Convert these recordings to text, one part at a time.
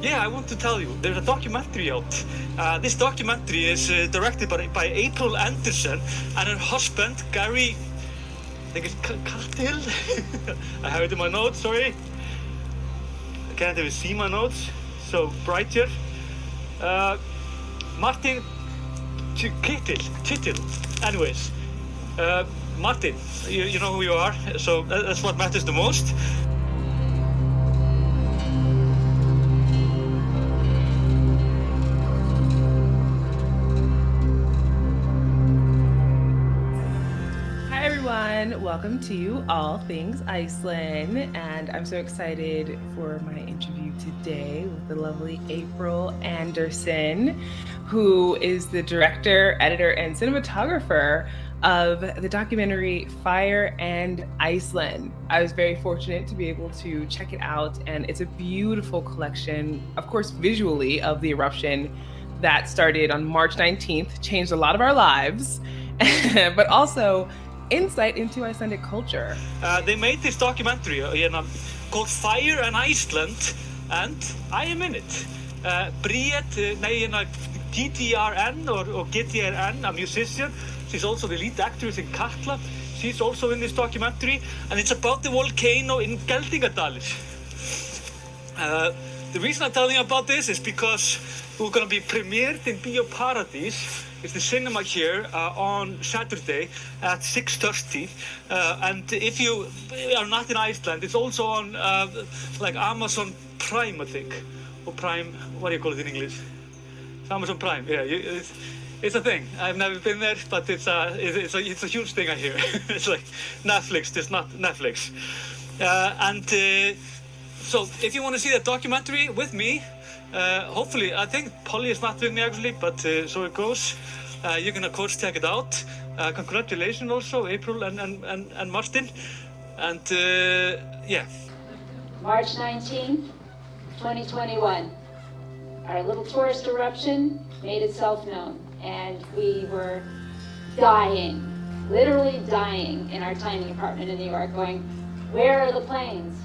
Yeah, I want to tell you, there's a documentary out. This documentary is directed by April Anderson and her husband, Gary, I think it's Cartill. I have it in my notes, sorry. I can't even see my notes, so bright here. Martin Kittil. Anyways, Martin, you know who you are, so that's what matters the most. Welcome to All Things Iceland, and I'm so excited for my interview today with the lovely April Anderson, who is the director, editor, and cinematographer of the documentary Fire Iceland. I was very fortunate to be able to check it out, and it's a beautiful collection, of course, visually, of the eruption that started on March 19th, changed a lot of our lives, but also insight into Icelandic culture. They made this documentary called Fire Iceland, and I am in it. Bríet, GTRN or GTRN, a musician. She's also the lead actress in Katla. She's also in this documentary, and it's about the volcano in Geldingadalir. The reason I'm telling you about this is because we're going to be premiered in Bio Paradís. It's the cinema here on Saturday at 6:30, and if you are not in Iceland, it's also on like Amazon Prime, I think, or Prime. What do you call it in English? It's Amazon Prime. Yeah, it's a thing. I've never been there, but it's a huge thing I hear. It's like Netflix, just not Netflix. So if you want to see that documentary with me. Hopefully, I think Polly is not with me actually, but so it goes. You can of course check it out. Congratulations also, April and Martin. And yeah. March 19th, 2021. Our little tourist eruption made itself known, and we were dying, literally dying in our tiny apartment in New York, going, where are the planes?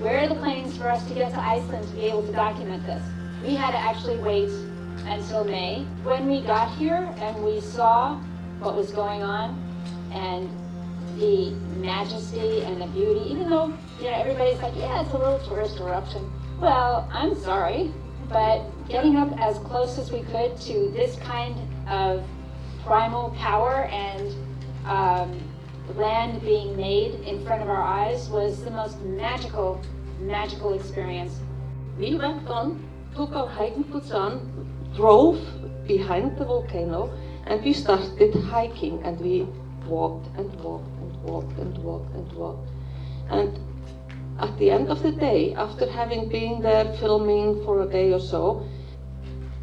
Where are the planes for us to get to Iceland to be able to document this? We had to actually wait until May. When we got here and we saw what was going on and the majesty and the beauty, even though everybody's like, yeah, it's a little tourist eruption. Well, I'm sorry, but getting up as close as we could to this kind of primal power and land being made in front of our eyes was the most magical experience. We went on, took our hiking boots on, drove behind the volcano, and we started hiking, and we walked and walked and walked and walked and walked. And at the end of the day, after having been there filming for a day or so,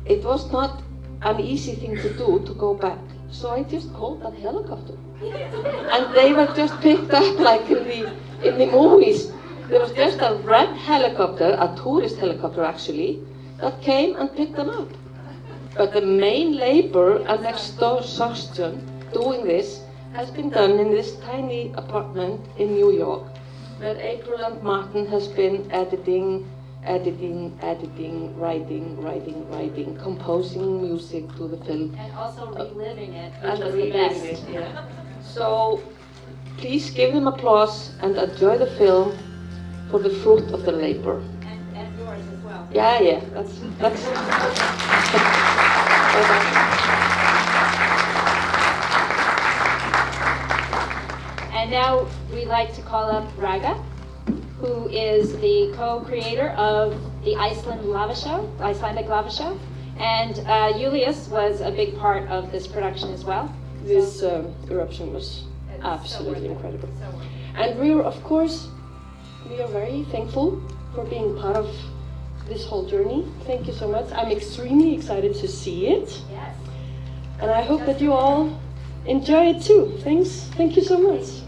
it was not an easy thing to do to go back. So I just called that helicopter. And they were just picked up like in the movies. There was just a red helicopter, a tourist helicopter actually, that came and picked them up. But the main labor and exhaustion doing this has been done in this tiny apartment in New York, where April and Martin has been editing, writing, composing music to the film. And also reliving it, which was the best. Yeah. So please give them applause and enjoy the film for the fruit of the labor. And yours as well. Yeah, that's And now we'd like to call up Raga, who is the co-creator of the Icelandic Lava Show. And Julius was a big part of this production as well. This eruption was absolutely incredible. And we are very thankful for being part of this whole journey. Thank you so much. I'm extremely excited to see it. Yes. And I hope that you all enjoy it too. Thank you so much.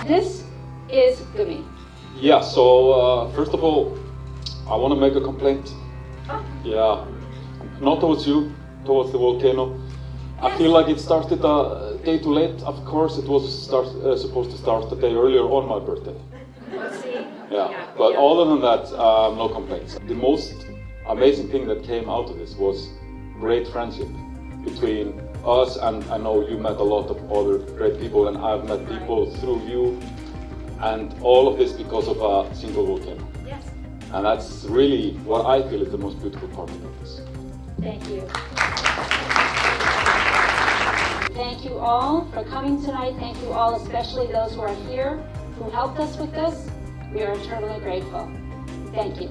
This is Gumi. Yeah, so first of all, I want to make a complaint. Oh. Yeah, not towards you, towards the volcano. I feel like it started a day too late. Of course, it was supposed to start the day earlier on my birthday. See? Yeah, but other than that, no complaints. The most amazing thing that came out of this was great friendship between us, and I know you met a lot of other great people, and I've met people through you, and all of this because of a single volcano. Yes. And that's really what I feel is the most beautiful part of this. Thank you. Thank you all for coming tonight. Thank you all, especially those who are here, who helped us with this. We are eternally grateful. Thank you.